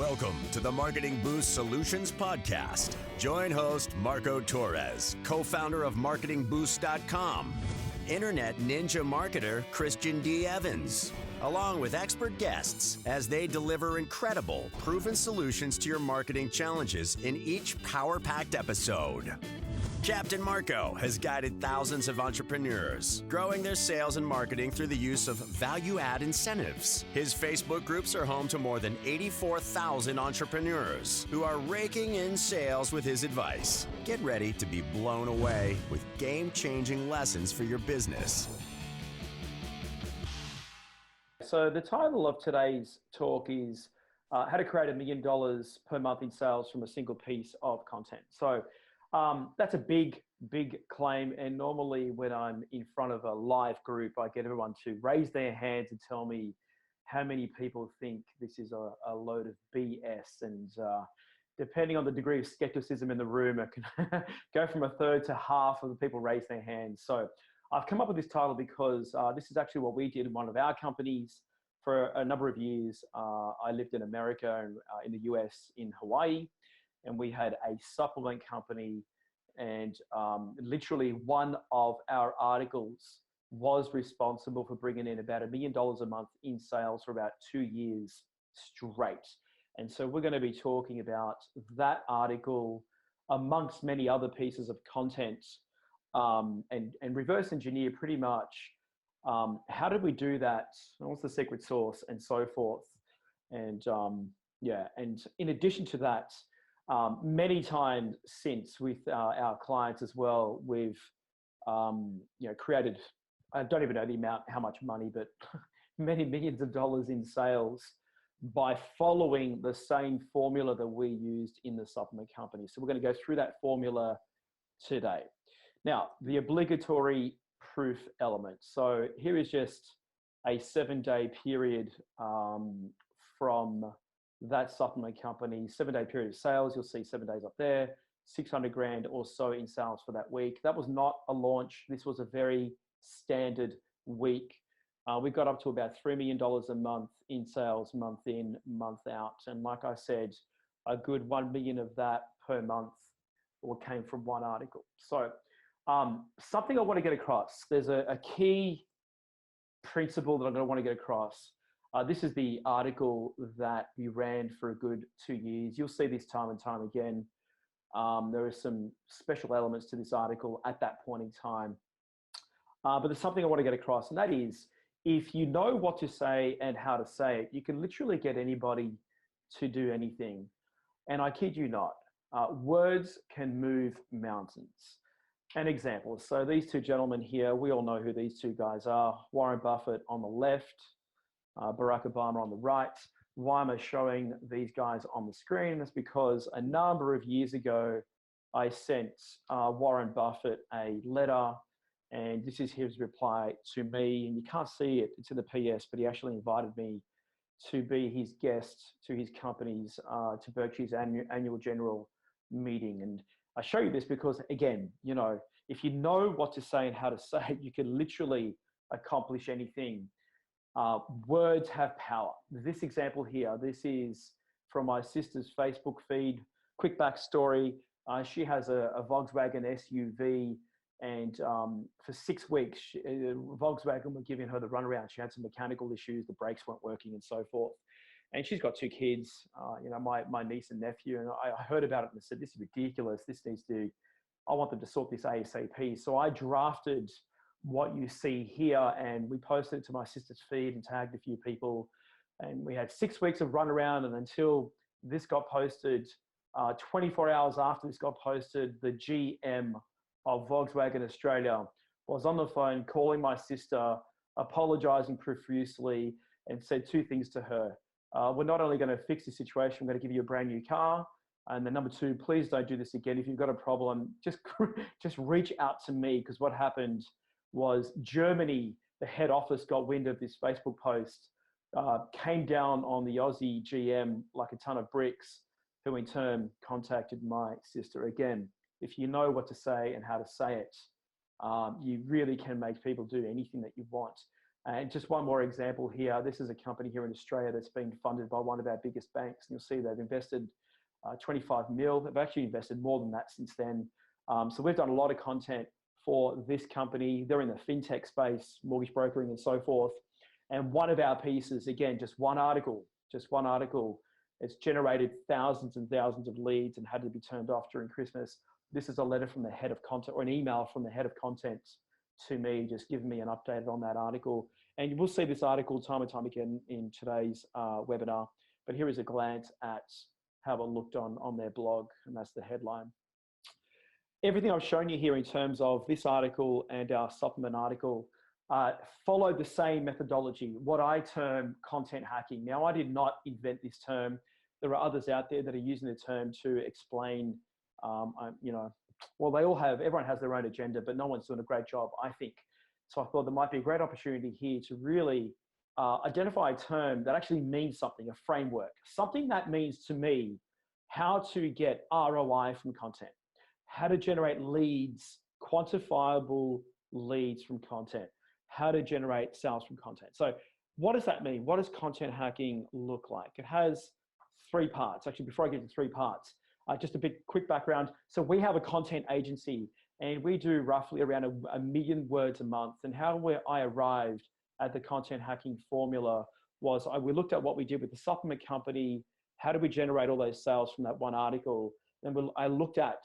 Welcome to the Marketing Boost Solutions Podcast. Join host Marco Torres, co-founder of MarketingBoost.com, Internet Ninja marketer Christian D. Evans, along with expert guests as they deliver incredible, proven solutions to your marketing challenges in each power-packed episode. Captain Marco has guided thousands of entrepreneurs, growing their sales and marketing through the use of value-add incentives. His Facebook groups are home to more than 84,000 entrepreneurs who are raking in sales with his advice. Get ready to be blown away with game-changing lessons for your business. So the title of today's talk is how to create $1 million per month in sales from a single piece of content. So that's a big claim. And normally when I'm in front of a live group, I get everyone to raise their hands and tell me how many people think this is a load of BS. And depending on the degree of skepticism in the room, it can go from a third to half of the people raise their hands. So I've come up with this title because this is actually what we did in one of our companies for a number of years. I lived in America and in the US, in Hawaii, and we had a supplement company, and literally one of our articles was responsible for bringing in about $1 million a month in sales for about 2 years straight. And so we're going to be talking about that article amongst many other pieces of content, and reverse engineer pretty much how did we do that, what's the secret sauce, and so forth. And and in addition to that, many times since with our clients as well, we've created, I don't even know the amount, how much money, but many millions of dollars in sales by following the same formula that we used in the supplement company. So we're going to go through that formula today. Now, the obligatory proof element. So here is just a 7-day period from that supplement company, 7-day period of sales. You'll see 7 days up there, 600 grand or so in sales for that week. That was not a launch. This was a very standard week. We got up to about $3 million a month in sales, month in, month out. And like I said, a good 1 million of that per month came from one article. So something I want to get across, there's a key principle that I'm going to want to get across. This is the article that we ran for a good 2 years. You'll see this time and time again. There are some special elements to this article at that point in time. But there's something I want to get across, and that is, if you know what to say and how to say it, you can literally get anybody to do anything. And I kid you not, words can move mountains. An example, so these two gentlemen here, we all know who these two guys are. Warren Buffett on the left, Barack Obama on the right. Why am I showing these guys on the screen? That's because a number of years ago, I sent Warren Buffett a letter, and this is his reply to me. And you can't see it, it's in the PS, but he actually invited me to be his guest to his company's, to Berkshire's annual general meeting. And I show you this because, again, if you know what to say and how to say it, you can literally accomplish anything. Words have power. This example here, this is from my sister's Facebook feed. Quick backstory. She has a Volkswagen SUV, and for 6 weeks, Volkswagen were giving her the runaround. She had some mechanical issues, the brakes weren't working and so forth. And she's got 2 kids, my niece and nephew. And I heard about it and I said, this is ridiculous. I want them to sort this ASAP. So I drafted what you see here, and we posted it to my sister's feed and tagged a few people. And we had 6 weeks of runaround, and until this got posted, 24 hours after this got posted, the GM of Volkswagen Australia was on the phone calling my sister, apologizing profusely, and said 2 things to her. We're not only going to fix the situation, we're going to give you a brand new car. And then number 2, please don't do this again. If you've got a problem, just reach out to me. Because what happened was Germany, the head office, got wind of this Facebook post, came down on the Aussie GM like a ton of bricks, who in turn contacted my sister. Again, if you know what to say and how to say it, you really can make people do anything that you want. And just one more example here. This is a company here in Australia that's been funded by one of our biggest banks. And you'll see they've invested 25 mil. They've actually invested more than that since then. So we've done a lot of content for this company. They're in the fintech space, mortgage brokering and so forth. And one of our pieces, again, just one article, it's generated thousands and thousands of leads and had to be turned off during Christmas. This is a letter from the head of content, or an email from the head of content to me, just giving me an update on that article. And you will see this article time and time again in today's webinar. But here is a glance at how it looked on their blog, and that's the headline. Everything I've shown you here in terms of this article and our supplement article follow the same methodology, what I term content hacking. Now, I did not invent this term. There are others out there that are using the term to explain, well, everyone has their own agenda, but no one's doing a great job, I think. So I thought there might be a great opportunity here to really identify a term that actually means something, a framework, something that means to me how to get ROI from content, how to generate leads, quantifiable leads from content, how to generate sales from content. So what does that mean? What does content hacking look like? It has three parts. Actually, before I get to three parts, just a bit quick background. So we have a content agency and we do roughly around a million words a month. And how I arrived at the content hacking formula was we looked at what we did with the supplement company. How do we generate all those sales from that one article? And I looked at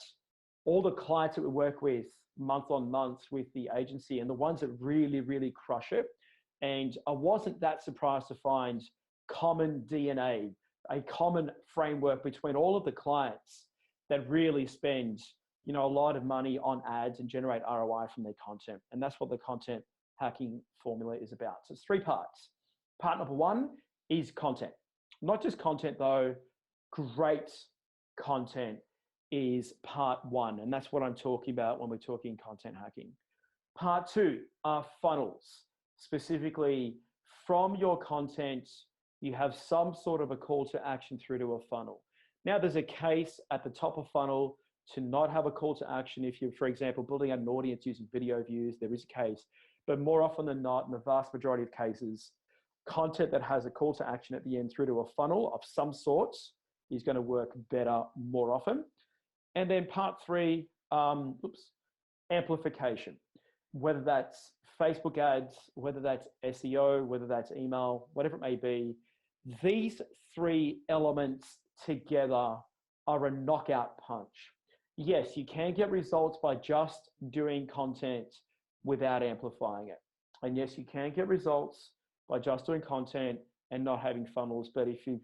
all the clients that we work with month on month with the agency and the ones that really, really crush it. And I wasn't that surprised to find common DNA, a common framework between all of the clients that really spend, a lot of money on ads and generate ROI from their content. And that's what the content hacking formula is about. So it's three parts. Part number one is content. Not just content though, great content is part one. And that's what I'm talking about when we're talking content hacking. Part two are funnels. Specifically, from your content, you have some sort of a call to action through to a funnel. Now, there's a case at the top of funnel to not have a call to action. If you're, for example, building out an audience using video views, there is a case. But more often than not, in the vast majority of cases, content that has a call to action at the end through to a funnel of some sorts is going to work better more often. And then part three, amplification. Whether that's Facebook ads, whether that's SEO, whether that's email, whatever it may be, these three elements together are a knockout punch. Yes, you can get results by just doing content without amplifying it. And yes, you can get results by just doing content and not having funnels. But if it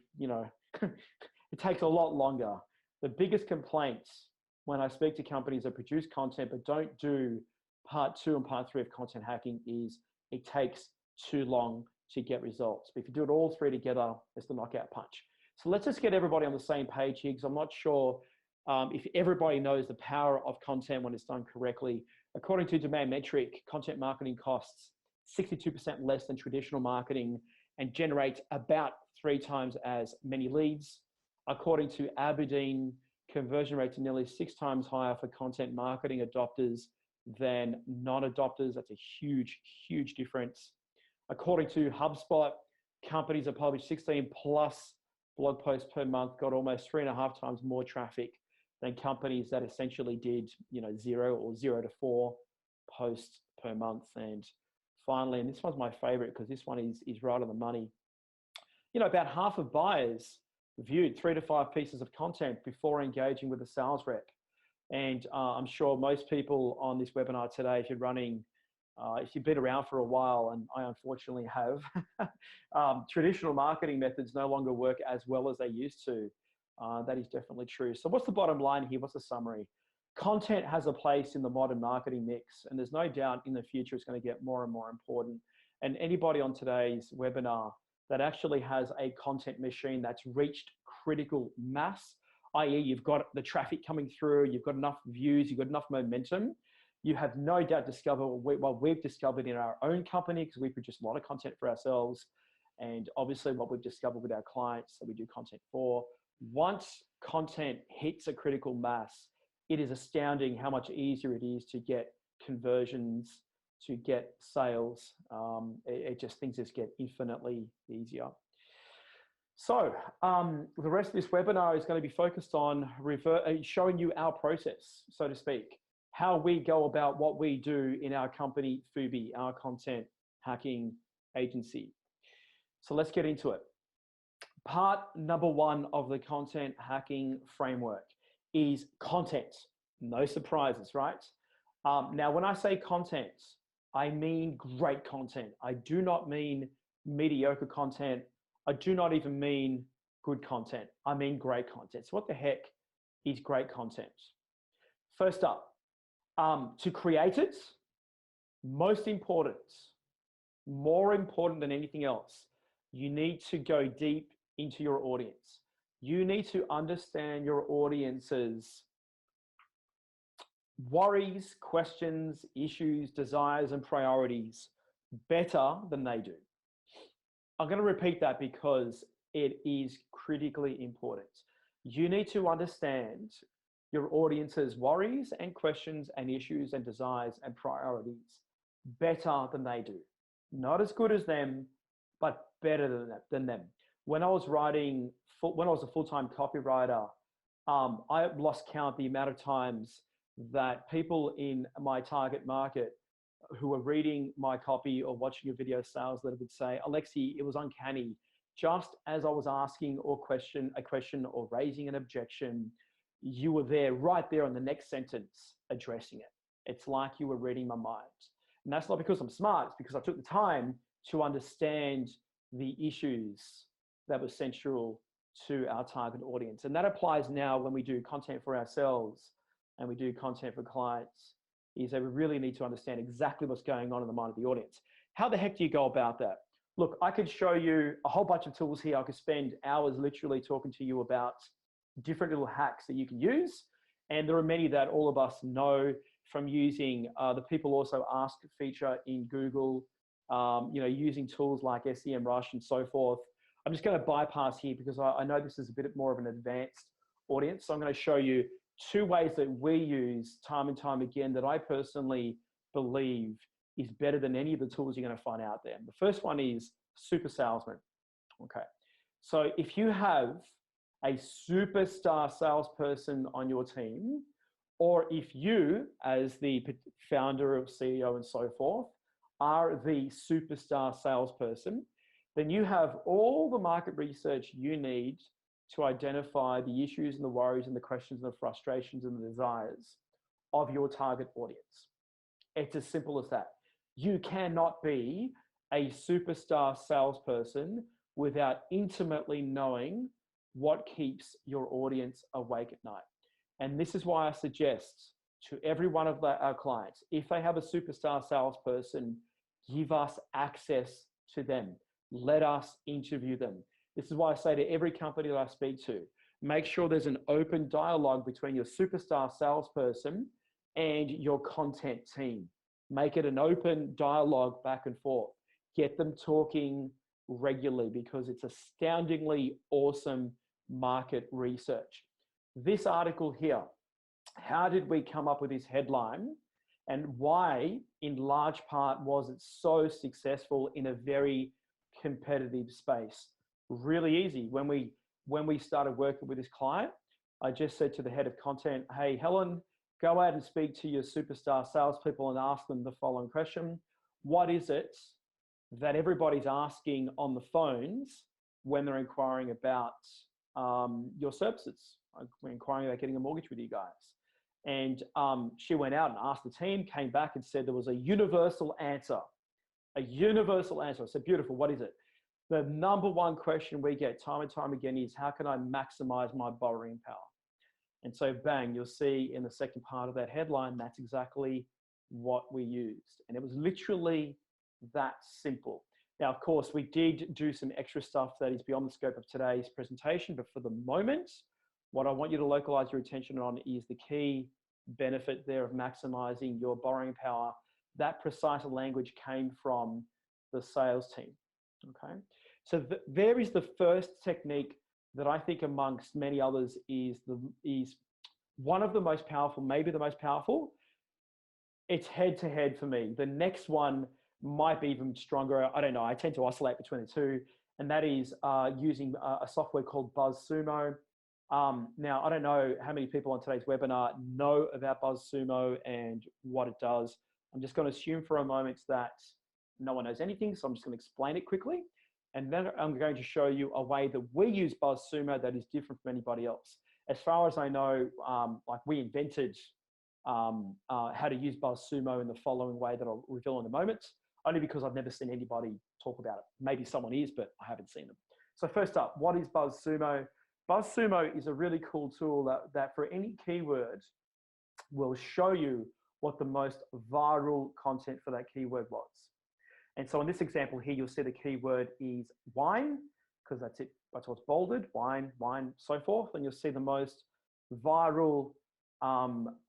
takes a lot longer. The biggest complaints when I speak to companies that produce content but don't do part two and part three of content hacking is it takes too long to get results. But if you do it all three together, it's the knockout punch. So let's just get everybody on the same page here, because I'm not sure if everybody knows the power of content when it's done correctly. According to Demand Metric, content marketing costs 62% less than traditional marketing and generates about 3 times as many leads. According to Aberdeen, conversion rates are nearly 6 times higher for content marketing adopters than non-adopters. That's a huge, huge difference. According to HubSpot, companies that publish 16 plus blog posts per month got almost 3.5 times more traffic than companies that essentially did, 0 or 0 to 4 posts per month. And finally, and this one's my favorite because this one is right on the money. About half of buyers viewed 3 to 5 pieces of content before engaging with a sales rep. And I'm sure most people on this webinar today, if you've been around for a while, and I unfortunately have, traditional marketing methods no longer work as well as they used to. That is definitely true. So what's the bottom line here? What's the summary? Content has a place in the modern marketing mix, and there's no doubt in the future it's going to get more and more important. And anybody on today's webinar that actually has a content machine that's reached critical mass, i.e. you've got the traffic coming through, you've got enough views, you've got enough momentum, you have no doubt discovered what we've discovered in our own company, because we produce a lot of content for ourselves, and obviously what we've discovered with our clients that we do content for. Once content hits a critical mass, it is astounding how much easier it is to get conversions, to get sales. Things just get infinitely easier. So the rest of this webinar is going to be focused on showing you our process, so to speak, how we go about what we do in our company, Fubi, our content hacking agency. So let's get into it. Part number one of the content hacking framework is content. No surprises, right? Now, when I say content, I mean great content. I do not mean mediocre content. I do not even mean good content. I mean great content. So what the heck is great content? First up, to create it, most important, more important than anything else, you need to go deep into your audience. You need to understand your audience's worries, questions, issues, desires, and priorities better than they do. I'm going to repeat that because it is critically important. You need to understand your audience's worries and questions and issues and desires and priorities better than they do. Not as good as them, but better than them. When I was a full-time copywriter, I lost count the amount of times that people in my target market who were reading my copy or watching a video sales letter would say, Alexi, it was uncanny. Just as I was asking a question or raising an objection, you were there, right there in the next sentence, addressing it. It's like you were reading my mind. And that's not because I'm smart, it's because I took the time to understand the issues that were central to our target audience. And that applies now when we do content for ourselves and we do content for clients, is that we really need to understand exactly what's going on in the mind of the audience. How the heck do you go about that? Look, I could show you a whole bunch of tools here. I could spend hours literally talking to you about different little hacks that you can use. And there are many that all of us know from using the People Also Ask feature in Google, using tools like SEMrush and so forth. I'm just going to bypass here because I know this is a bit more of an advanced audience. So I'm going to show you two ways that we use time and time again that I personally believe is better than any of the tools you're going to find out there. The first one is Super Salesman. Okay. So if you have a superstar salesperson on your team, or if you, as the founder of CEO and so forth, are the superstar salesperson, then you have all the market research you need to identify the issues and the worries and the questions and the frustrations and the desires of your target audience. It's as simple as that. You cannot be a superstar salesperson without intimately knowing what keeps your audience awake at night. And this is why I suggest to every one of our clients, if they have a superstar salesperson, give us access to them. Let us interview them. This is why I say to every company that I speak to, make sure there's an open dialogue between your superstar salesperson and your content team. Make it an open dialogue back and forth. Get them talking regularly because it's astoundingly awesome market research. This article here, how did we come up with this headline and why, in large part, was it so successful in a very competitive space? Really easy. When we started working with this client, I just said to the head of content, hey, Helen, go out and speak to your superstar salespeople and ask them the following question. What is it that everybody's asking on the phones when they're inquiring about your services? We're inquiring about getting a mortgage with you guys. And she went out and asked the team, came back and said there was a universal answer. A universal answer. I said, beautiful, what is it? The number one question we get time and time again is, how can I maximize my borrowing power? And so bang, you'll see in the second part of that headline, that's exactly what we used. And it was literally that simple. Now, of course, we did do some extra stuff that is beyond the scope of today's presentation, but for the moment, what I want you to localize your attention on is the key benefit there of maximizing your borrowing power. That precise language came from the sales team, okay? So there is the first technique that I think amongst many others is one of the most powerful, maybe the most powerful. it's head to head for me. The next one might be even stronger. I don't know. I tend to oscillate between the two, and that is using a software called BuzzSumo. Now, I don't know how many people on today's webinar know about BuzzSumo and what it does. I'm just going to assume for a moment that no one knows anything, so I'm just going to explain it quickly. And then I'm going to show you a way that we use BuzzSumo that is different from anybody else. As far as I know, like we invented how to use BuzzSumo in the following way that I'll reveal in a moment, only because I've never seen anybody talk about it. Maybe someone is, but I haven't seen them. So first up, what is BuzzSumo? BuzzSumo is a really cool tool that for any keyword will show you what the most viral content for that keyword was. And so in this example here, you'll see the keyword is wine, because that's it. That's what's bolded, wine, so forth. And you'll see the most viral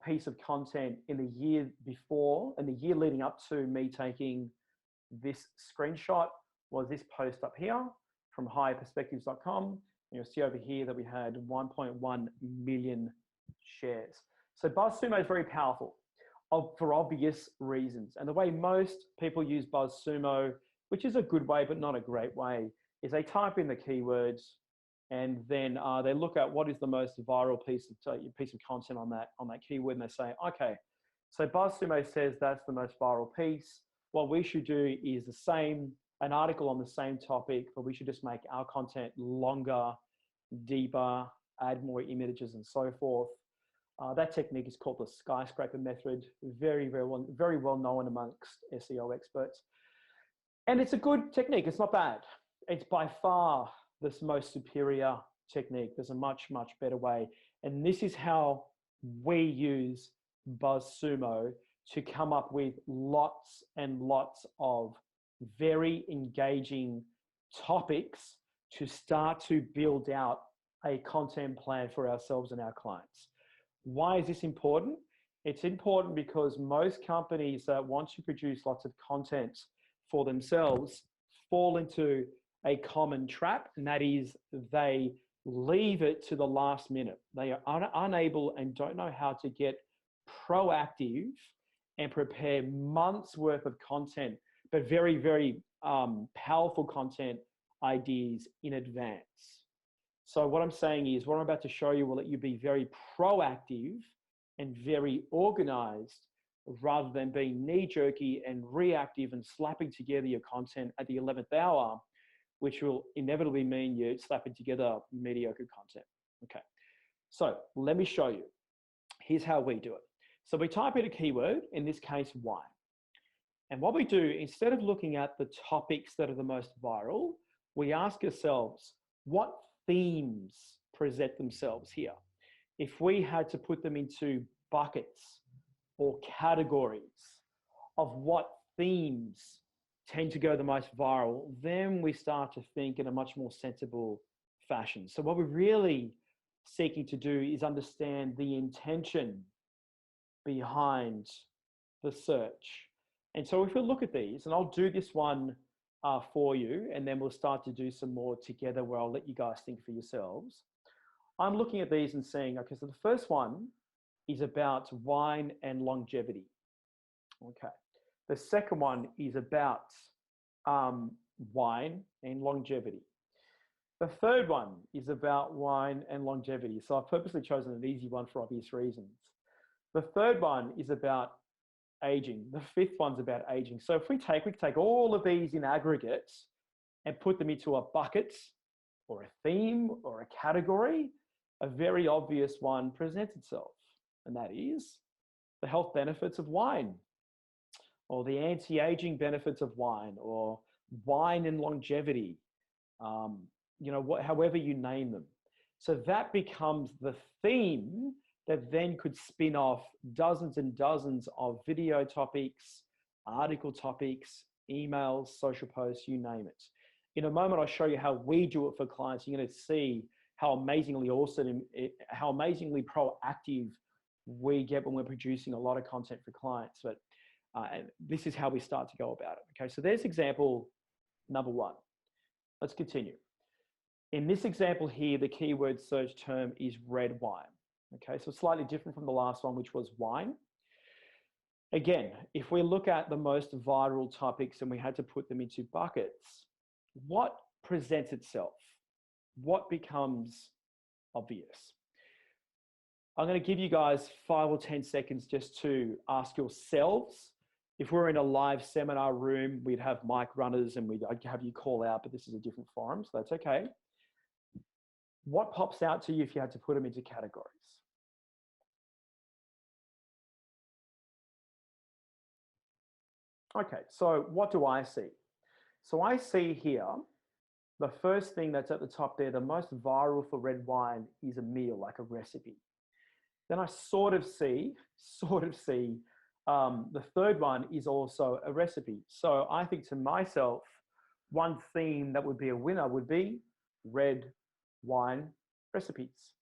piece of content in the year before, and the year leading up to me taking this screenshot was this post up here from higherperspectives.com. And you'll see over here that we had 1.1 million shares. So BuzzSumo is very powerful for obvious reasons. And the way most people use BuzzSumo, which is a good way, but not a great way, is they type in the keywords and then they look at what is the most viral piece of content on that keyword, and they say, okay, so BuzzSumo says that's the most viral piece. What we should do is an article on the same topic, but we should just make our content longer, deeper, add more images and so forth. That technique is called the skyscraper method, very well known amongst SEO experts. And it's a good technique, it's not bad. It's by far the most superior technique. There's a much better way. And this is how we use BuzzSumo to come up with lots and lots of very engaging topics to start to build out a content plan for ourselves and our clients. Why is this important? It's important because most companies that want to produce lots of content for themselves fall into a common trap, and that is they leave it to the last minute. They are unable and don't know how to get proactive and prepare months worth of content, but very powerful content ideas in advance. So what I'm saying is, what I'm about to show you will let you be very proactive and very organized rather than being knee-jerky and reactive and slapping together your content at the 11th hour, which will inevitably mean you're slapping together mediocre content. Okay, so let me show you. Here's how we do it. So we type in a keyword, in this case, wine. And what we do, instead of looking at the topics that are the most viral, we ask ourselves, what themes present themselves here? If we had to put them into buckets or categories of what themes tend to go the most viral, then we start to think in a much more sensible fashion. So what we're really seeking to do is understand the intention behind the search. And so if we look at these, and I'll do this one for you, and then we'll start to do some more together where I'll let you guys think for yourselves. I'm looking at these and saying, okay, so the first one is about wine and longevity. Okay. The second one is about wine and longevity. The third one is about wine and longevity. So I've purposely chosen an easy one for obvious reasons. The third one is about aging. The fifth one's about aging. So if we take all of these in aggregate and put them into a bucket or a theme or a category, a very obvious one presents itself, and that is the health benefits of wine, or the anti-aging benefits of wine, or wine and longevity, however you name them. So that becomes the theme that then could spin off dozens and dozens of video topics, article topics, emails, social posts, you name it. In a moment, I'll show you how we do it for clients. You're going to see how amazingly awesome, how amazingly proactive we get when we're producing a lot of content for clients. But this is how we start to go about it. Okay, so there's example number one. Let's continue. In this example here, the keyword search term is red wine. Okay, so slightly different from the last one, which was wine. Again, if we look at the most viral topics and we had to put them into buckets, what presents itself? What becomes obvious? I'm going to give you guys 5 or 10 seconds just to ask yourselves. If we're in a live seminar room, we'd have mic runners and I'd have you call out, but this is a different forum, so that's okay. What pops out to you if you had to put them into categories? Okay, so what do I see? So I see here, the first thing that's at the top there, the most viral for red wine is a meal, like a recipe. Then I sort of see, the third one is also a recipe. So I think to myself, one theme that would be a winner would be red wine recipes.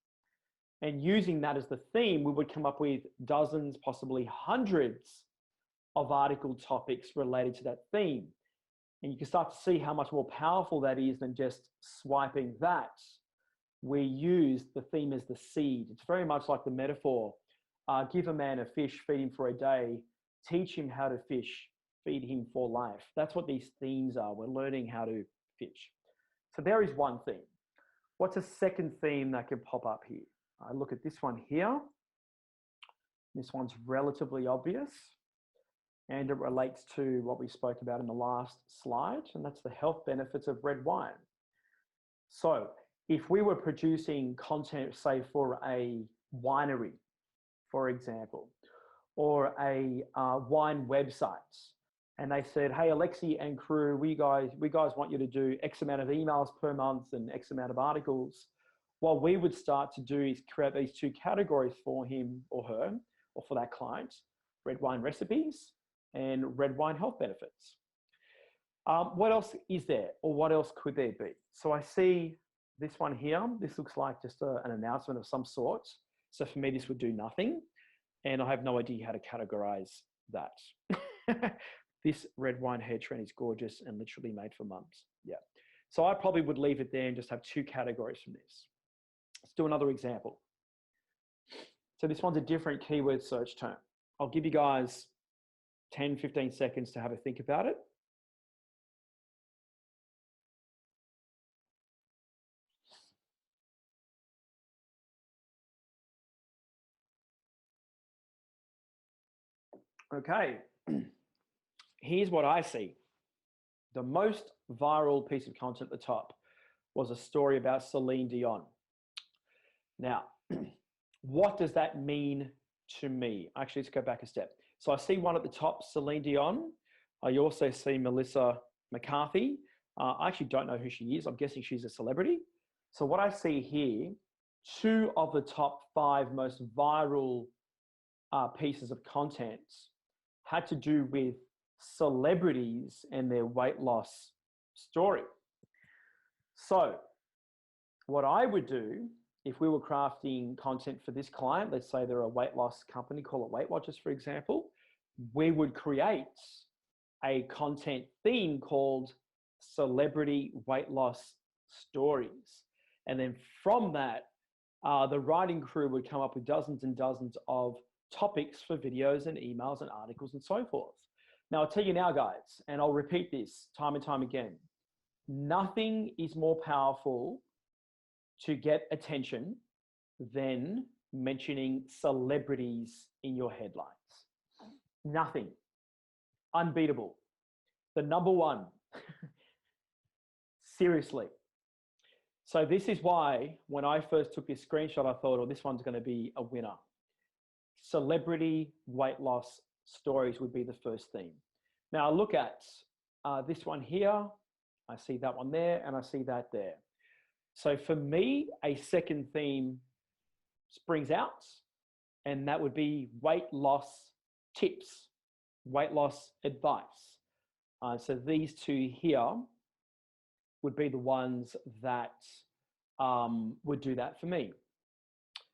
And using that as the theme, we would come up with dozens, possibly hundreds of article topics related to that theme. And you can start to see how much more powerful that is than just swiping that. We use the theme as the seed. It's very much like the metaphor. Give a man a fish, feed him for a day, teach him how to fish, feed him for life. That's what these themes are. We're learning how to fish. So there is one theme. What's a second theme that can pop up here? I look at this one here. This one's relatively obvious. And it relates to what we spoke about in the last slide, and that's the health benefits of red wine. So if we were producing content, say for a winery, for example, or a wine website, and they said, hey, Alexi and crew, we guys want you to do X amount of emails per month and X amount of articles. What we would start to do is create these 2 categories for him or her, or for that client, red wine recipes and red wine health benefits. What else is there, or what else could there be? So I see this one here. This looks like just an announcement of some sort. So for me, this would do nothing. And I have no idea how to categorize that. This red wine hair trend is gorgeous and literally made for mums. Yeah. So I probably would leave it there and just have 2 categories from this. Let's do another example. So this one's a different keyword search term. I'll give you guys 10, 15 seconds to have a think about it. Okay, here's what I see. The most viral piece of content at the top was a story about Celine Dion. Now, what does that mean to me? Actually, let's go back a step. So I see one at the top, Celine Dion. I also see Melissa McCarthy. I actually don't know who she is. I'm guessing she's a celebrity. So what I see here, 2 of the top 5 most viral pieces of content had to do with celebrities and their weight loss story. So what I would do if we were crafting content for this client, let's say they're a weight loss company, call it Weight Watchers, for example, we would create a content theme called Celebrity Weight Loss Stories. And then from that, the writing crew would come up with dozens and dozens of topics for videos and emails and articles and so forth. Now, I'll tell you now, guys, and I'll repeat this time and time again, nothing is more powerful to get attention than mentioning celebrities in your headlines. Nothing. Unbeatable. The number one. Seriously. So this is why when I first took this screenshot, I thought, oh, this one's going to be a winner. Celebrity weight loss stories would be the first theme. Now I look at this one here. I see that one there, and I see that there. So for me, a second theme springs out, and that would be weight loss tips, weight loss advice. So these 2 here would be the ones that would do that for me.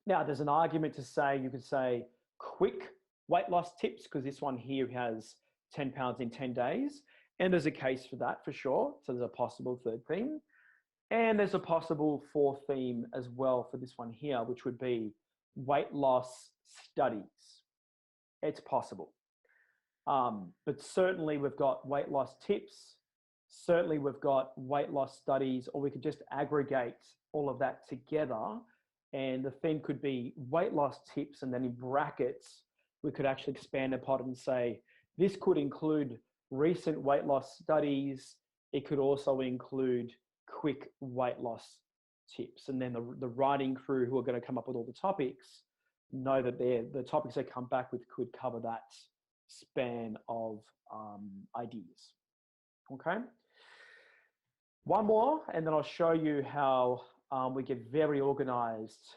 Now, there's an argument to say, you could say quick weight loss tips, because this one here has 10 pounds in 10 days. And there's a case for that for sure. So there's a possible third theme. And there's a possible 4th theme as well for this one here, which would be weight loss studies. It's possible. But certainly we've got weight loss tips. Certainly we've got weight loss studies, or we could just aggregate all of that together. And the theme could be weight loss tips. And then in brackets, we could actually expand upon it and say, this could include recent weight loss studies. It could also include quick weight loss tips. And then the writing crew who are going to come up with all the topics know that the topics they come back with could cover that span of ideas. Okay. One more, and then I'll show you how we get very organized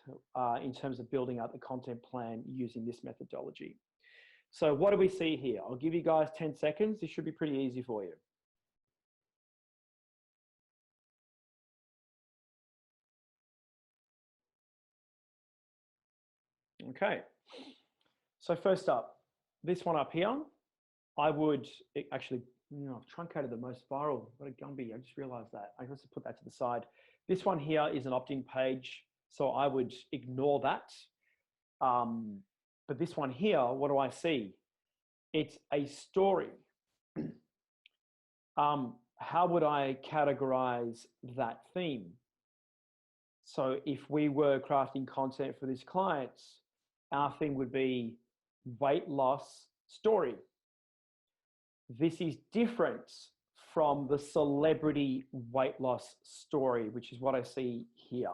in terms of building out the content plan using this methodology. So what do we see here? I'll give you guys 10 seconds. This should be pretty easy for you. Okay. So first up, this one up here, I would actually, I've truncated the most viral. What a Gumby. I just realized that. I have to put that to the side. This one here is an opt-in page, so I would ignore that. But this one here, what do I see? It's a story. How would I categorize that theme? So if we were crafting content for this client, our theme would be weight loss story. This is different from the celebrity weight loss story, which is what I see here.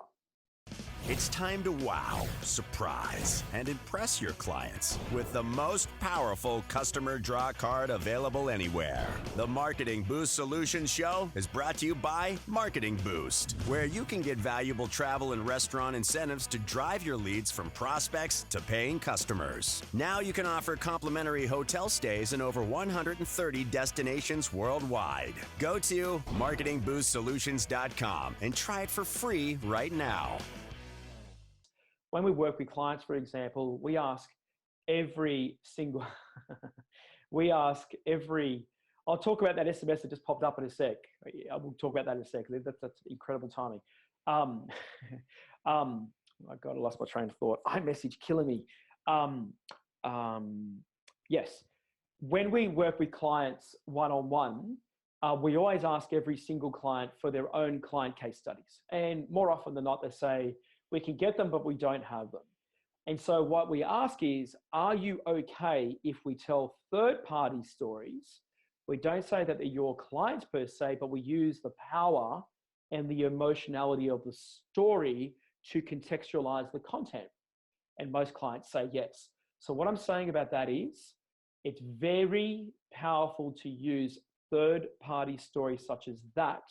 It's time to wow, surprise, and impress your clients with the most powerful customer draw card available anywhere. The Marketing Boost Solutions Show is brought to you by Marketing Boost, where you can get valuable travel and restaurant incentives to drive your leads from prospects to paying customers. Now you can offer complimentary hotel stays in over 130 destinations worldwide. Go to marketingboostsolutions.com and try it for free right now. When we work with clients, for example, we ask every single, I'll talk about that SMS that just popped up in a sec. I will talk about that in a sec. That's incredible timing. My God, I lost my train of thought. iMessage killing me. Yes. When we work with clients one-on-one, we always ask every single client for their own client case studies. And more often than not, they say, we can get them, but we don't have them. And so what we ask is, are you okay if we tell third-party stories? We don't say that they're your clients per se, but we use the power and the emotionality of the story to contextualize the content. And most clients say yes. So what I'm saying about that is, it's very powerful to use third-party stories such as that.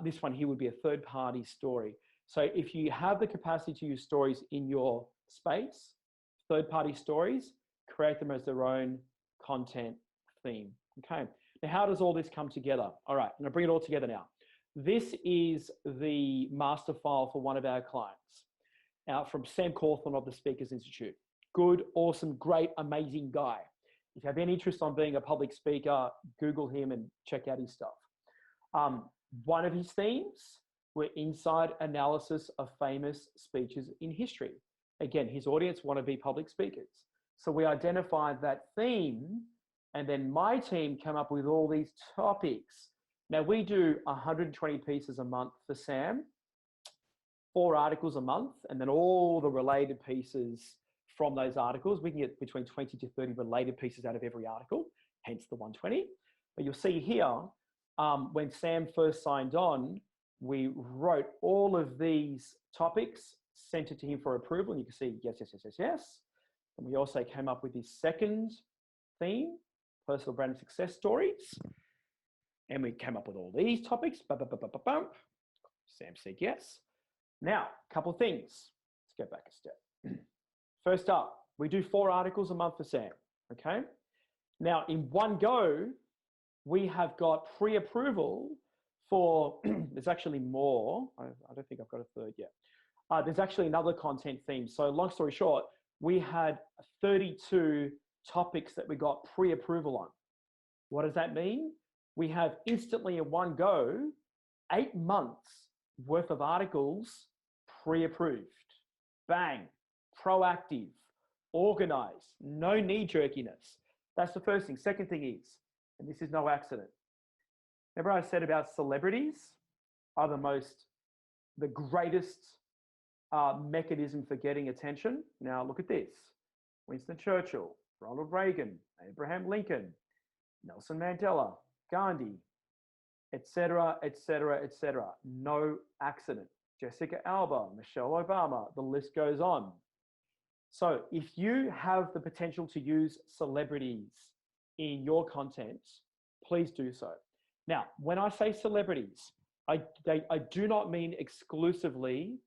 This one here would be a third-party story. So if you have the capacity to use stories in your space, third-party stories, create them as their own content theme. Okay. Now, how does all this come together? All right, I'm gonna bring it all together now. This is the master file for one of our clients from Sam Cawthorn of the Speakers Institute. Good, awesome, great, amazing guy. If you have any interest on being a public speaker, Google him and check out his stuff. One of his themes were inside analysis of famous speeches in history. Again, his audience want to be public speakers. So we identified that theme, and then my team came up with all these topics. Now we do 120 pieces a month for Sam, 4 articles a month, and then all the related pieces from those articles. We can get between 20 to 30 related pieces out of every article, hence the 120. But you'll see here, when Sam first signed on, we wrote all of these topics, sent it to him for approval, and you can see yes, yes, yes, yes, yes. And we also came up with his second theme, personal brand success stories. And we came up with all these topics. Sam said yes. Now, a couple of things. Let's go back a step. First up, we do 4 articles a month for Sam, okay? Now, in one go, we have got pre-approval for, there's actually more. I don't think I've got a third yet. There's actually another content theme. So long story short, we had 32 topics that we got pre-approval on. What does that mean? We have instantly in one go, 8 months worth of articles pre-approved. Bang, proactive, organized, no knee jerkiness. That's the first thing. Second thing is, and this is no accident. Remember I said about celebrities are the greatest mechanism for getting attention? Now look at this. Winston Churchill, Ronald Reagan, Abraham Lincoln, Nelson Mandela, Gandhi, etc., etc., etc. No accident. Jessica Alba, Michelle Obama, the list goes on. So if you have the potential to use celebrities in your content, please do so. Now, when I say celebrities, I do not mean exclusively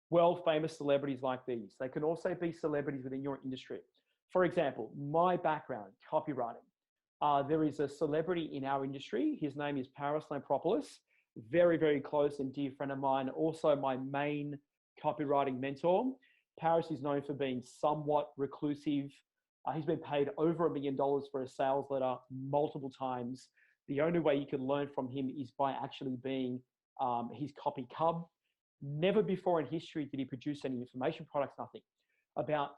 world-famous celebrities like these. They can also be celebrities within your industry. For example, my background, copywriting. There is a celebrity in our industry. His name is Paris Lampropoulos, very, very close and dear friend of mine, also my main copywriting mentor. Paris is known for being somewhat reclusive. He's been paid over $1 million for a sales letter multiple times. The only way you can learn from him is by actually being his copy cub. Never before in history did he produce any information products, nothing. About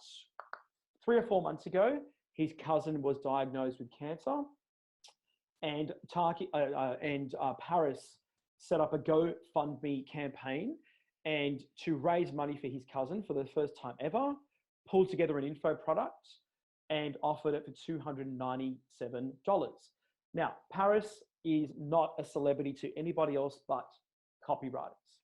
3 or 4 months ago, his cousin was diagnosed with cancer, and Paris set up a GoFundMe campaign and to raise money for his cousin for the first time ever, pulled together an info product and offered it for $297. Now, Paris is not a celebrity to anybody else but copywriters.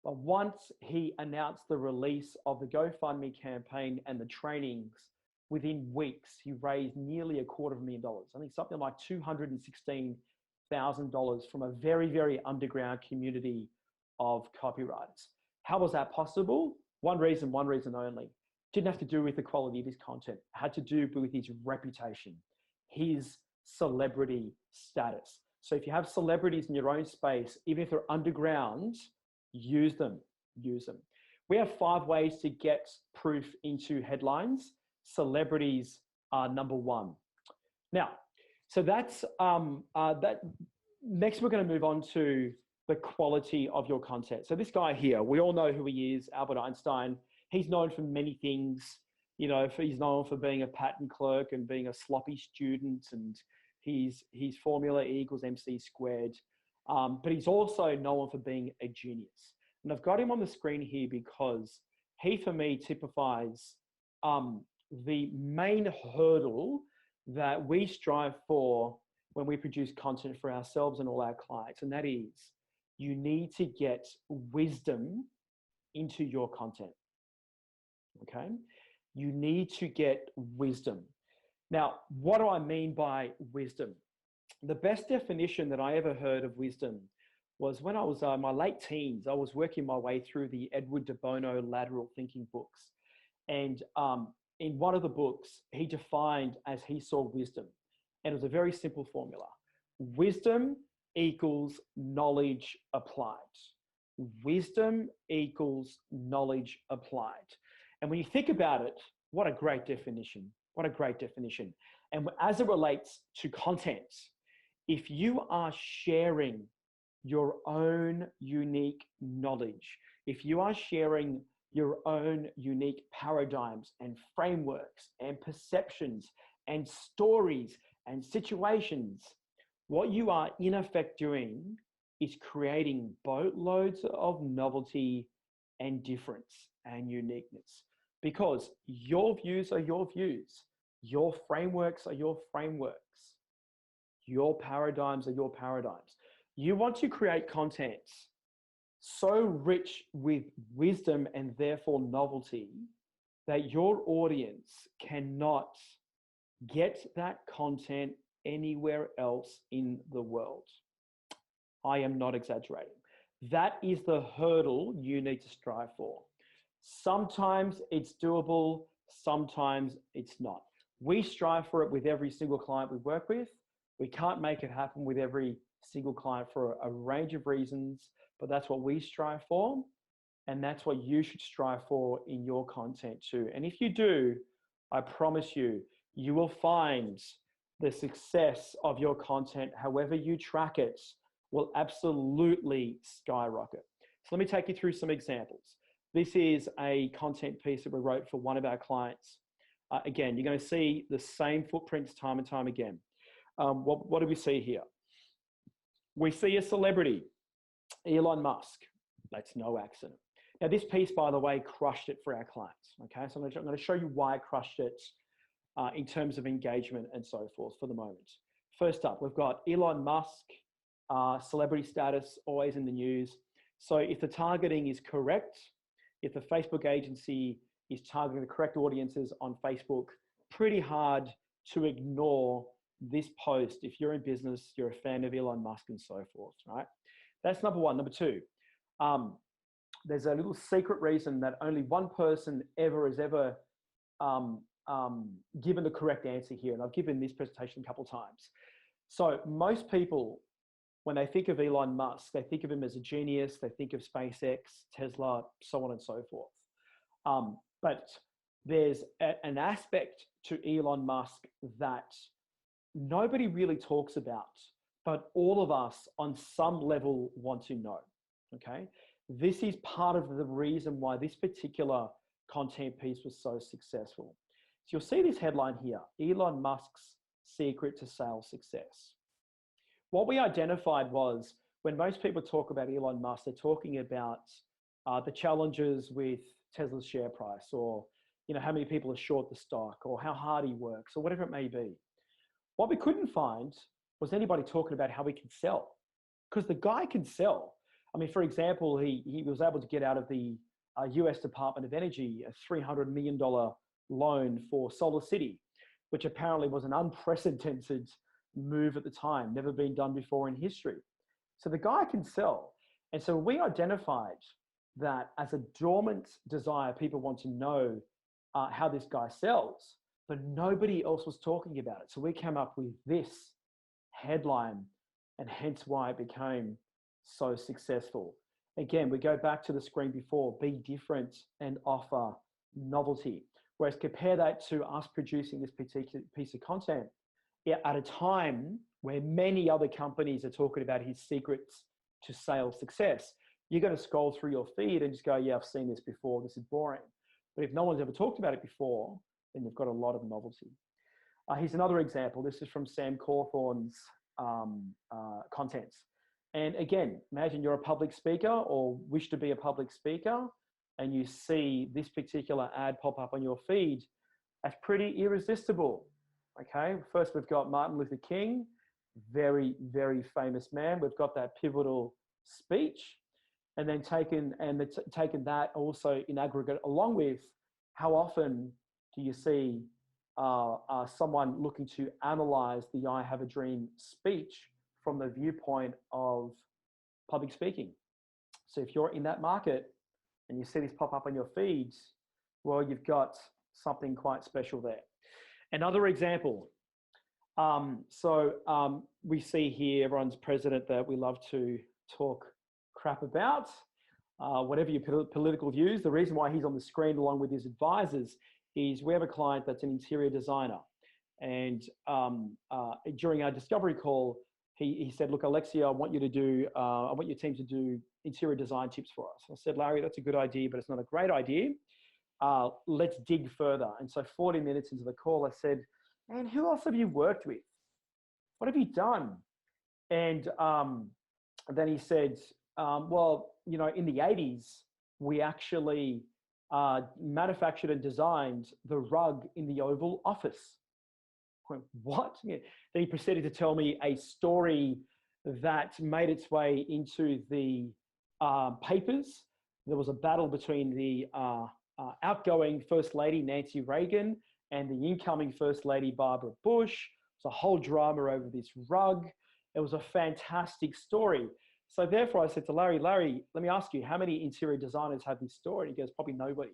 But once he announced the release of the GoFundMe campaign and the trainings, within weeks, he raised nearly $250,000. I think something like $216,000 from a very, very underground community of copywriters. How was that possible? One reason only. Didn't have to do with the quality of his content. It had to do with his reputation, his celebrity status. So if you have celebrities in your own space, even if they're underground, use them. We have 5 ways to get proof into headlines. Celebrities are number 1. Now, so that's that. Next, we're going to move on to the quality of your content. So this guy here, we all know who he is, Albert Einstein. He's known for many things. You know, he's known for being a patent clerk and being a sloppy student, and his formula E equals MC squared. But he's also known for being a genius. And I've got him on the screen here because he, for me, typifies the main hurdle that we strive for when we produce content for ourselves and all our clients. And that is, you need to get wisdom into your content. Okay? You need to get wisdom. Now, what do I mean by wisdom? The best definition that I ever heard of wisdom was when I was in my late teens. I was working my way through the Edward de Bono lateral thinking books. And in one of the books, he defined as he saw wisdom. And it was a very simple formula. Wisdom equals knowledge applied. Wisdom equals knowledge applied. And when you think about it, what a great definition. What a great definition. And as it relates to content, if you are sharing your own unique knowledge, if you are sharing your own unique paradigms and frameworks and perceptions and stories and situations, what you are in effect doing is creating boatloads of novelty and difference and uniqueness, because your views are your views, your frameworks are your frameworks, your paradigms are your paradigms. You want to create content so rich with wisdom and therefore novelty that your audience cannot get that content anywhere else in the world. I am not exaggerating. That is the hurdle you need to strive for. Sometimes it's doable, sometimes it's not. We strive for it with every single client we work with. We can't make it happen with every single client for a range of reasons, but that's what we strive for. And that's what you should strive for in your content too. And if you do, I promise you, you will find the success of your content, however you track it, will absolutely skyrocket. So let me take you through some examples. This is a content piece that we wrote for one of our clients. Again, you're going to see the same footprints time and time again. What do we see here? We see a celebrity, Elon Musk. That's no accident. Now, this piece, by the way, crushed it for our clients. Okay, so I'm going to show you why it crushed it in terms of engagement and so forth for the moment. First up, we've got Elon Musk, celebrity status, always in the news. So if the targeting is correct, if the Facebook agency is targeting the correct audiences on Facebook, pretty hard to ignore this post if you're in business, you're a fan of Elon Musk and so forth, right? That's number one. Number two, there's a little secret reason that only one person has ever given the correct answer here. And I've given this presentation a couple of times. So most people, when they think of Elon Musk, they think of him as a genius. They think of SpaceX, Tesla, so on and so forth. But there's an aspect to Elon Musk that nobody really talks about, but all of us on some level want to know, okay? This is part of the reason why this particular content piece was so successful. So you'll see this headline here, Elon Musk's secret to sales success. What we identified was when most people talk about Elon Musk, they're talking about the challenges with Tesla's share price, or how many people are short the stock, or how hard he works, or whatever it may be. What we couldn't find was anybody talking about how he can sell, because the guy can sell. I mean, for example, he was able to get out of the US Department of Energy a $300 million loan for Solar City, which apparently was an unprecedented move at the time, never been done before in history. So the guy can sell. And so we identified that as a dormant desire, people want to know how this guy sells, but nobody else was talking about it. So we came up with this headline, and hence why it became so successful. Again, we go back to the screen before, be different and offer novelty. Whereas compare that to us producing this particular piece of content at a time where many other companies are talking about his secrets to sales success. You're going to scroll through your feed and just go, yeah, I've seen this before, this is boring. But if no one's ever talked about it before, then you've got a lot of novelty. Here's another example. This is from Sam Cawthorn's contents. And again, imagine you're a public speaker or wish to be a public speaker, and you see this particular ad pop up on your feed. That's pretty irresistible. Okay, first we've got Martin Luther King, very, very famous man. We've got that pivotal speech, and then taken that also in aggregate along with how often do you see someone looking to analyze the I Have a Dream speech from the viewpoint of public speaking. So if you're in that market and you see this pop up on your feeds, well, you've got something quite special there. Another example. We see here everyone's president that we love to talk crap about, whatever your political views. The reason why he's on the screen along with his advisors is we have a client that's an interior designer. And during our discovery call, he said, look, Alexi, I want your team to do interior design tips for us. I said, Larry, that's a good idea, but it's not a great idea. Let's dig further. And so 40 minutes into the call, I said, man, who else have you worked with? What have you done? And then he said, well, in the 80s, we actually manufactured and designed the rug in the Oval Office. I went, what? Yeah. Then he proceeded to tell me a story that made its way into the papers. There was a battle between the outgoing First Lady, Nancy Reagan, and the incoming First Lady, Barbara Bush. It's a whole drama over this rug. It was a fantastic story. So therefore I said to Larry, let me ask you, how many interior designers have this story? And he goes, probably nobody.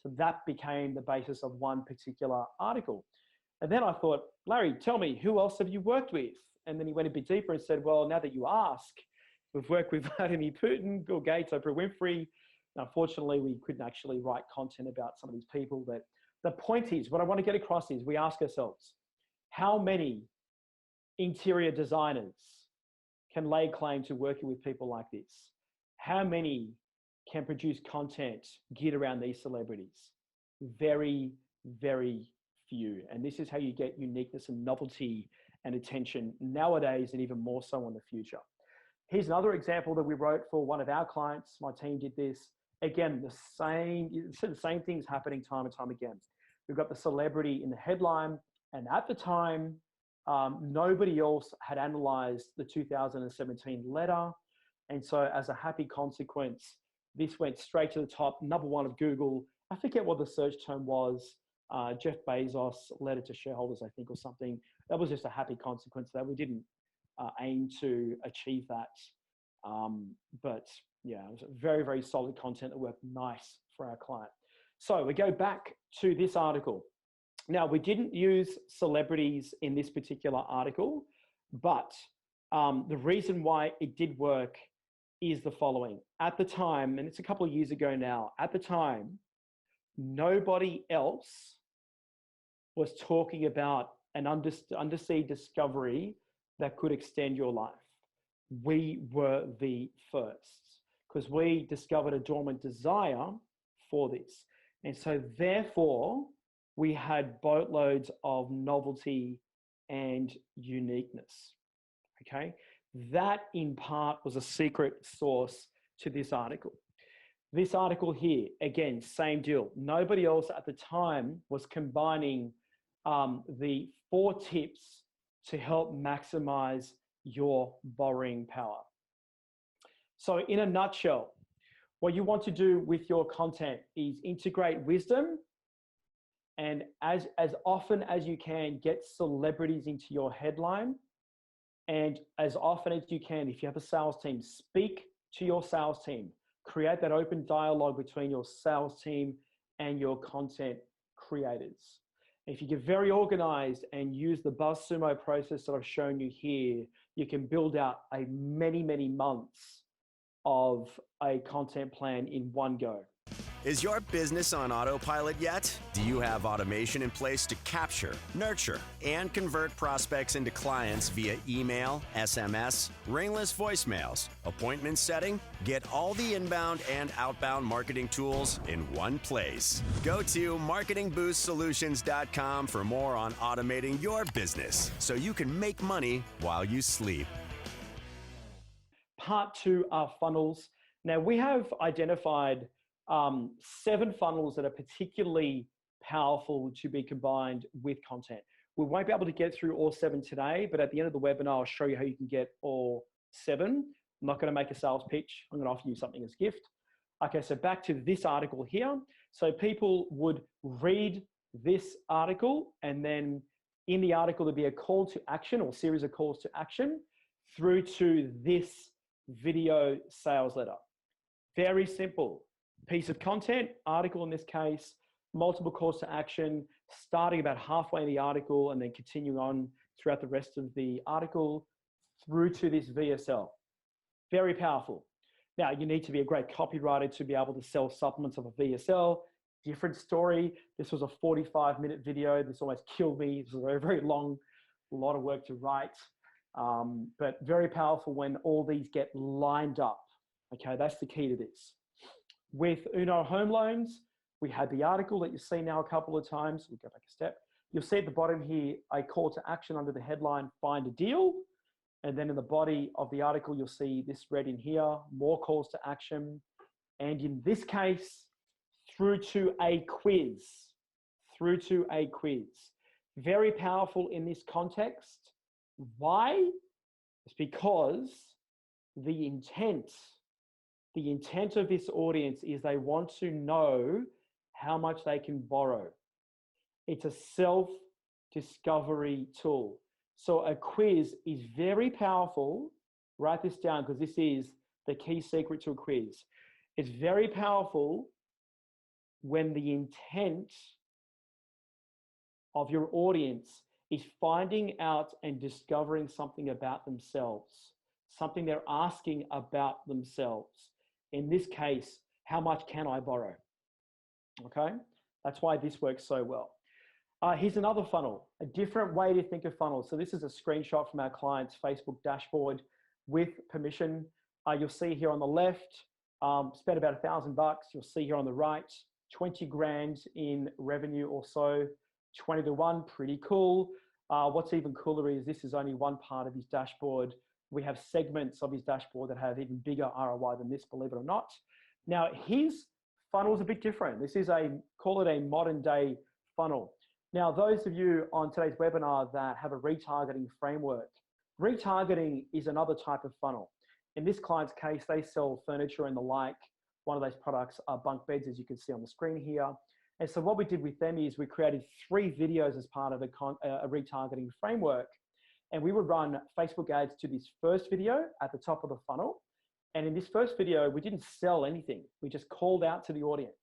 So that became the basis of one particular article. And then I thought, Larry, tell me, who else have you worked with? And then he went a bit deeper and said, well, now that you ask, we've worked with Vladimir Putin, Bill Gates, Oprah Winfrey. Unfortunately, we couldn't actually write content about some of these people. But the point is, what I want to get across is we ask ourselves, how many interior designers can lay claim to working with people like this? How many can produce content geared around these celebrities? Very, very few. And this is how you get uniqueness and novelty and attention nowadays, and even more so in the future. Here's another example that we wrote for one of our clients. My team did this. Again, the same things happening time and time again. We've got the celebrity in the headline, and at the time, nobody else had analyzed the 2017 letter. And so as a happy consequence, this went straight to the top, #1 of Google. I forget what the search term was. Jeff Bezos letter to shareholders, I think, or something. That was just a happy consequence that we didn't aim to achieve that. But yeah, it was very, very solid content that worked nice for our client. So we go back to this article. Now, we didn't use celebrities in this particular article, but the reason why it did work is the following. At the time, and it's a couple of years ago now, at the time, nobody else was talking about an undersea discovery that could extend your life. We were the first because we discovered a dormant desire for this. And so therefore, we had boatloads of novelty and uniqueness, okay? That in part was a secret source to this article. This article here, again, same deal. Nobody else at the time was combining the 4 tips to help maximize your borrowing power. So in a nutshell, what you want to do with your content is integrate wisdom, and as often as you can, get celebrities into your headline. And as often as you can, if you have a sales team, speak to your sales team. Create that open dialogue between your sales team and your content creators. If you get very organized and use the Sumo process that I've shown you here, you can build out a many, many months of a content plan in one go. Is your business on autopilot yet? Do you have automation in place to capture, nurture, and convert prospects into clients via email, SMS, ringless voicemails, appointment setting? Get all the inbound and outbound marketing tools in one place. Go to marketingboostsolutions.com for more on automating your business so you can make money while you sleep. Part 2 are funnels. Now we have identified 7 funnels that are particularly powerful to be combined with content. We won't be able to get through all 7 today, but at the end of the webinar, I'll show you how you can get all 7. I'm not going to make a sales pitch. I'm going to offer you something as a gift. Okay, so back to this article here. So people would read this article, and then in the article, there'd be a call to action or series of calls to action through to this video sales letter. Very simple. Piece of content, article in this case, multiple calls to action, starting about halfway in the article and then continuing on throughout the rest of the article through to this VSL. Very powerful. Now, you need to be a great copywriter to be able to sell supplements of a VSL. Different story. This was a 45-minute video. This almost killed me. This was very, very long, a lot of work to write, but very powerful when all these get lined up. Okay, that's the key to this. With Uno Home Loans, we had the article that you see now a couple of times. We'll go back a step. You'll see at the bottom here, a call to action under the headline, find a deal. And then in the body of the article, you'll see this read in here, more calls to action. And in this case, through to a quiz, Very powerful in this context. Why? It's because the intent of this audience is they want to know how much they can borrow. It's a self-discovery tool. So a quiz is very powerful. Write this down because this is the key secret to a quiz. It's very powerful when the intent of your audience is finding out and discovering something about themselves, something they're asking about themselves. In this case, how much can I borrow? Okay, that's why this works so well. Here's another funnel, a different way to think of funnels. So this is a screenshot from our client's Facebook dashboard with permission. You'll see here on the left, spent about $1,000. You'll see here on the right, 20 grand in revenue or so. 20 to 1, pretty cool. What's even cooler is this is only one part of his dashboard. We have segments of his dashboard that have even bigger ROI than this, believe it or not. Now, his funnel is a bit different. This is call it a modern day funnel. Now, those of you on today's webinar that have a retargeting framework, retargeting is another type of funnel. In this client's case, they sell furniture and the like. One of those products are bunk beds, as you can see on the screen here. And so what we did with them is we created 3 videos as part of a retargeting framework. And we would run Facebook ads to this first video at the top of the funnel. And in this first video, we didn't sell anything. We just called out to the audience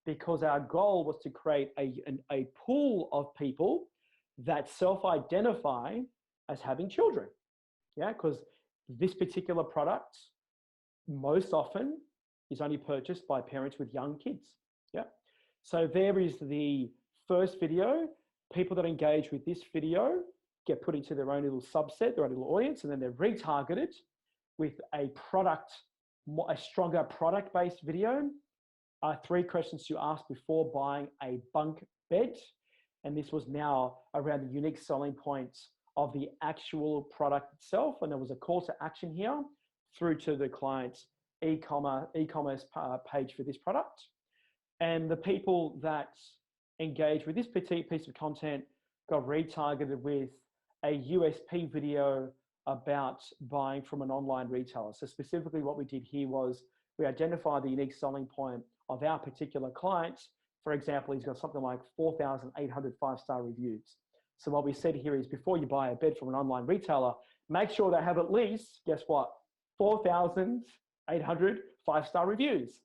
because our goal was to create a pool of people that self-identify as having children. Yeah, because this particular product most often is only purchased by parents with young kids. Yeah. So there is the first video. People that engage with this video get put into their own little subset, their own little audience, and then they're retargeted with a stronger product-based video. 3 questions to ask before buying a bunk bed. And this was now around the unique selling points of the actual product itself. And there was a call to action here through to the client's e-commerce page for this product. And the people that engaged with this petite piece of content got retargeted with a USP video about buying from an online retailer. So specifically what we did here was we identified the unique selling point of our particular clients. For example, he's got something like 4,800 5-star reviews. So what we said here is before you buy a bed from an online retailer, make sure they have at least, guess what, 4,800 5-star reviews.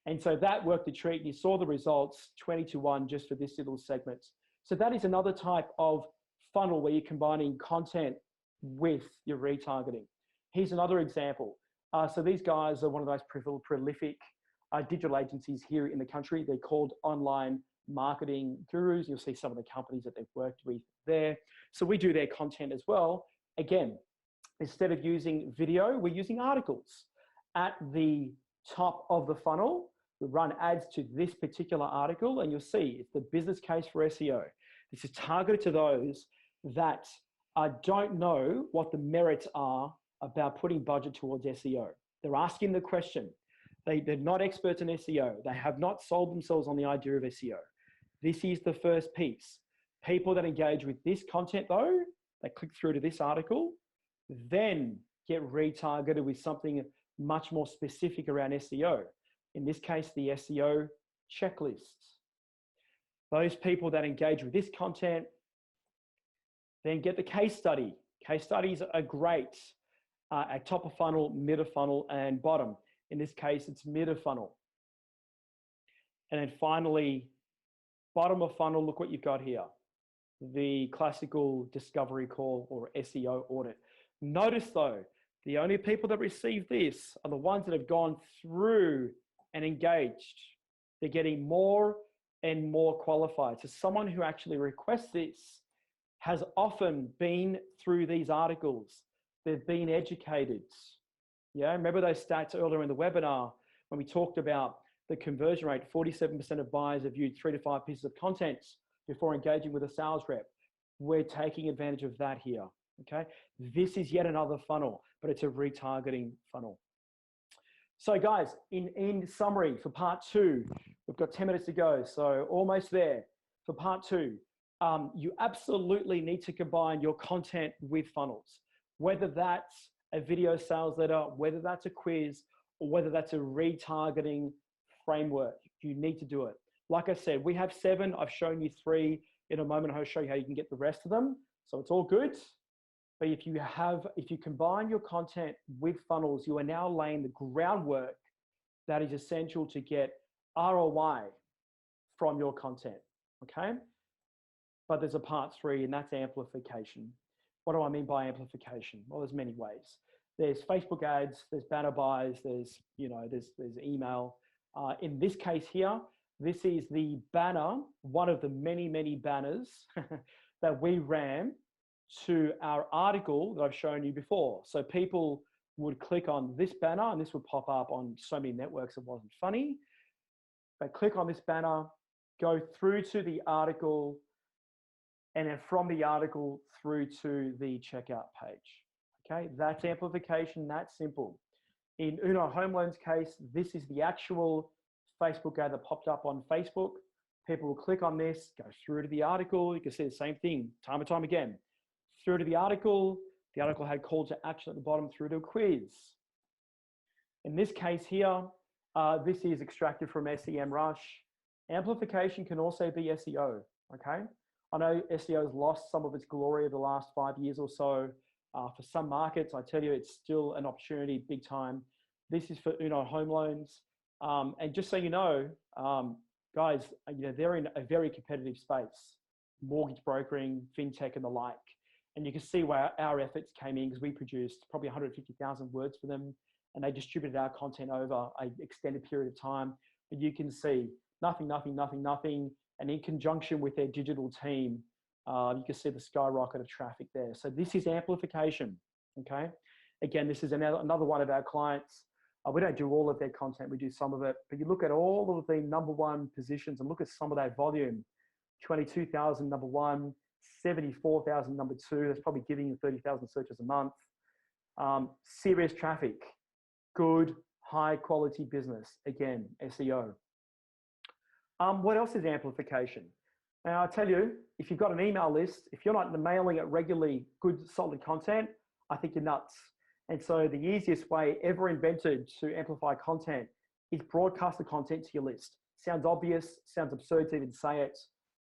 And so that worked a treat. You saw the results, 20 to 1 just for this little segment. So that is another type of funnel where you're combining content with your retargeting. Here's another example. So these guys are one of the most prolific digital agencies here in the country. They're called Online Marketing Gurus. You'll see some of the companies that they've worked with there. So we do their content as well. Again, instead of using video, we're using articles. At the top of the funnel, we run ads to this particular article, and you'll see it's the business case for SEO. This is targeted to those that don't know what the merits are about putting budget towards SEO. They're asking the question. They're not experts in SEO. They have not sold themselves on the idea of SEO. This is the first piece. People that engage with this content though, they click through to this article, then get retargeted with something much more specific around SEO. In this case, the SEO checklists. Those people that engage with this content then get the case study. Case studies are great at top of funnel, mid of funnel, and bottom. In this case, it's mid of funnel. And then finally, bottom of funnel, look what you've got here. The classical discovery call or SEO audit. Notice though, the only people that receive this are the ones that have gone through and engaged. They're getting more and more qualified. So someone who actually requests this has often been through these articles. They've been educated. Yeah, remember those stats earlier in the webinar when we talked about the conversion rate, 47% of buyers have viewed 3 to 5 pieces of content before engaging with a sales rep. We're taking advantage of that here, okay? This is yet another funnel, but it's a retargeting funnel. So guys, in summary for part 2, we've got 10 minutes to go, so almost there. For part 2, you absolutely need to combine your content with funnels, whether that's a video sales letter, whether that's a quiz, or whether that's a retargeting framework. You need to do it. Like I said, we have 7. I've shown you 3. In a moment, I'll show you how you can get the rest of them. So it's all good. But if you combine your content with funnels, you are now laying the groundwork that is essential to get ROI from your content, okay? But there's a part 3, and that's amplification. What do I mean by amplification? Well, there's many ways. There's Facebook ads, there's banner buys, there's email. In this case here, this is the banner, one of the many, many banners that we ran to our article that I've shown you before. So people would click on this banner, and this would pop up on so many networks it wasn't funny. They click on this banner, go through to the article, and then from the article through to the checkout page. Okay, that's amplification, that's simple. In Uno Home Loans case, this is the actual Facebook ad that popped up on Facebook. People will click on this, go through to the article. You can see the same thing time and time again. Through to the article had call to action at the bottom through to a quiz. In this case here, this is extracted from SEMrush. Amplification can also be SEO, okay? I know SEO has lost some of its glory over the last 5 years or so. For some markets, I tell you, it's still an opportunity big time. This is for Uno Home Loans. And just so you know, guys, they're in a very competitive space, mortgage brokering, fintech and the like. And you can see where our efforts came in because we produced probably 150,000 words for them and they distributed our content over an extended period of time. But you can see nothing. And in conjunction with their digital team, you can see the skyrocket of traffic there. So this is amplification, okay? Again, this is another one of our clients. We don't do all of their content, we do some of it, but you look at all of the number one positions and look at some of that volume. 22,000 number one, 74,000 number two, that's probably giving you 30,000 searches a month. Serious traffic, good, high quality business, again, SEO. What else is amplification? Now, I tell you, if you've got an email list, if you're not mailing it regularly, good, solid content, I think you're nuts. And so the easiest way ever invented to amplify content is broadcast the content to your list. Sounds obvious, sounds absurd to even say it.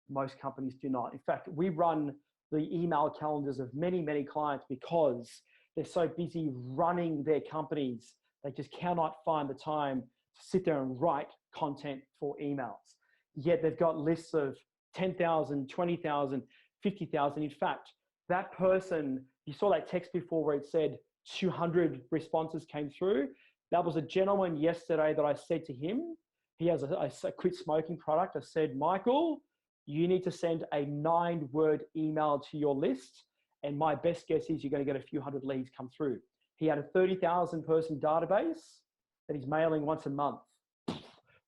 Most companies do not. In fact, we run the email calendars of many, many clients because they're so busy running their companies. They just cannot find the time to sit there and write content for emails. Yet they've got lists of 10,000, 20,000, 50,000. In fact, that person, you saw that text before where it said 200 responses came through. That was a gentleman yesterday that I said to him, he has a quit smoking product. I said, Michael, you need to send a 9-word email to your list. And my best guess is you're going to get a few hundred leads come through. He had a 30,000 person database that he's mailing once a month.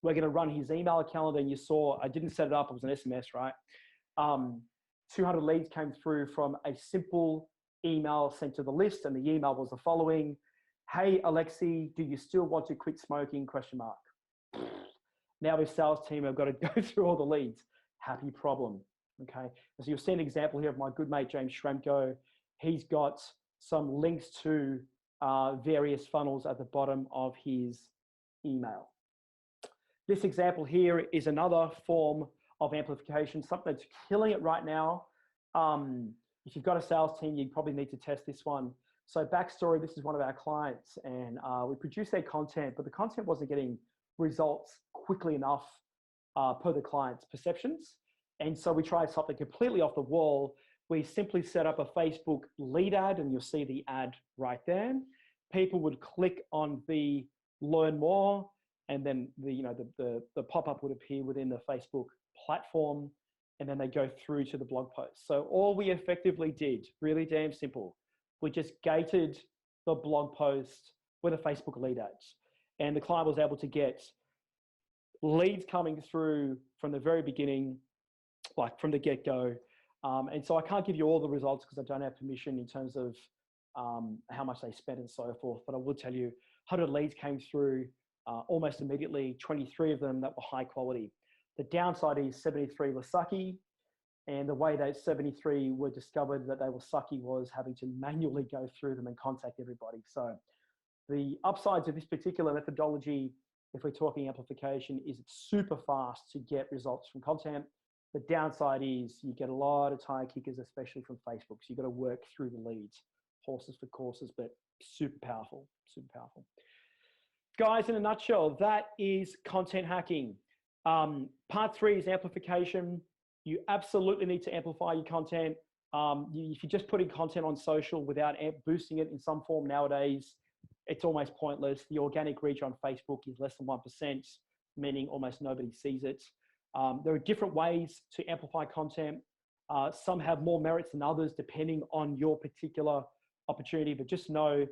We're going to run his email calendar, and you saw, I didn't set it up, it was an SMS, right? 200 leads came through from a simple email sent to the list, and the email was the following: hey, Alexi, do you still want to quit smoking, ? Now his sales team have got to go through all the leads. Happy problem, okay? So you'll see an example here of my good mate, James Shremko. He's got some links to various funnels at the bottom of his email. This example here is another form of amplification, something that's killing it right now. If you've got a sales team, you probably need to test this one. So backstory, this is one of our clients, and we produced their content, but the content wasn't getting results quickly enough per the client's perceptions. And so we tried something completely off the wall. We simply set up a Facebook lead ad, and you'll see the ad right there. People would click on the learn more, and then the pop-up would appear within the Facebook platform, and then they go through to the blog post. So all we effectively did, really damn simple, we just gated the blog post with a Facebook lead ads. And the client was able to get leads coming through from the very beginning, like from the get-go. And so I can't give you all the results because I don't have permission in terms of how much they spent and so forth. But I will tell you, 100 leads came through almost immediately, 23 of them that were high quality. The downside is 73 were sucky. And the way those 73 were discovered that they were sucky was having to manually go through them and contact everybody. So the upsides of this particular methodology, if we're talking amplification, is it's super fast to get results from content. The downside is you get a lot of tire kickers, especially from Facebook. So you've got to work through the leads, horses for courses, but super powerful, super powerful. Guys, in a nutshell, that is content hacking. Part 3 is amplification. You absolutely need to amplify your content. If you're just putting content on social without boosting it in some form nowadays, it's almost pointless. The organic reach on Facebook is less than 1%, meaning almost nobody sees it. There are different ways to amplify content. Some have more merits than others depending on your particular opportunity, but just know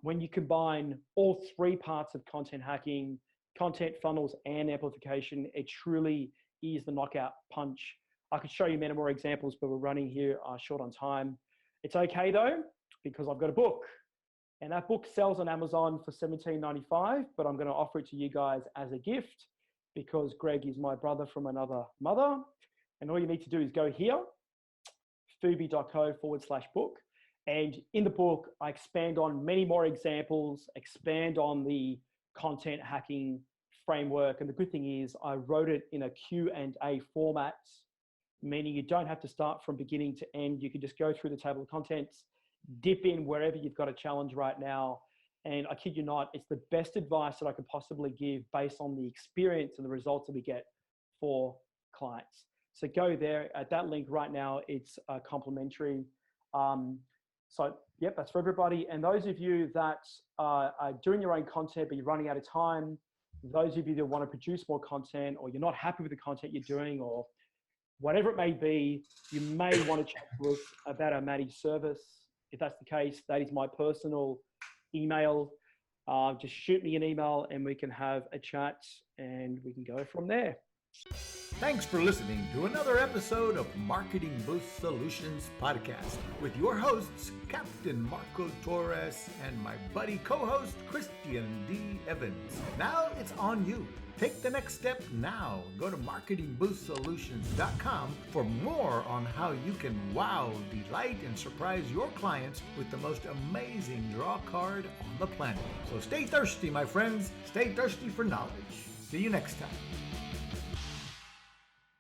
when you combine all 3 parts of content hacking, content funnels and amplification, it truly is the knockout punch I could show you many more examples, but we're running here short on time. It's okay though, because I've got a book, and that book sells on Amazon for $17.95, but I'm going to offer it to you guys as a gift because Greg is my brother from another mother. And all you need to do is go here, fubi.co/book. And in the book, I expand on many more examples, expand on the content hacking framework. And the good thing is I wrote it in a Q&A format, meaning you don't have to start from beginning to end. You can just go through the table of contents, dip in wherever you've got a challenge right now. And I kid you not, it's the best advice that I could possibly give based on the experience and the results that we get for clients. So go there at that link right now. It's complimentary. So yep, that's for everybody. And those of you that are doing your own content, but you're running out of time, those of you that want to produce more content, or you're not happy with the content you're doing, or whatever it may be, you may want to chat to us about our managed service. If that's the case, that is my personal email. Just shoot me an email and we can have a chat and we can go from there. Thanks for listening to another episode of Marketing Boost Solutions Podcast with your hosts, Captain Marco Torres and my buddy co-host, Christian D. Evans. Now it's on you. Take the next step now. Go to marketingboostsolutions.com for more on how you can wow, delight, and surprise your clients with the most amazing draw card on the planet. So stay thirsty, my friends. Stay thirsty for knowledge. See you next time.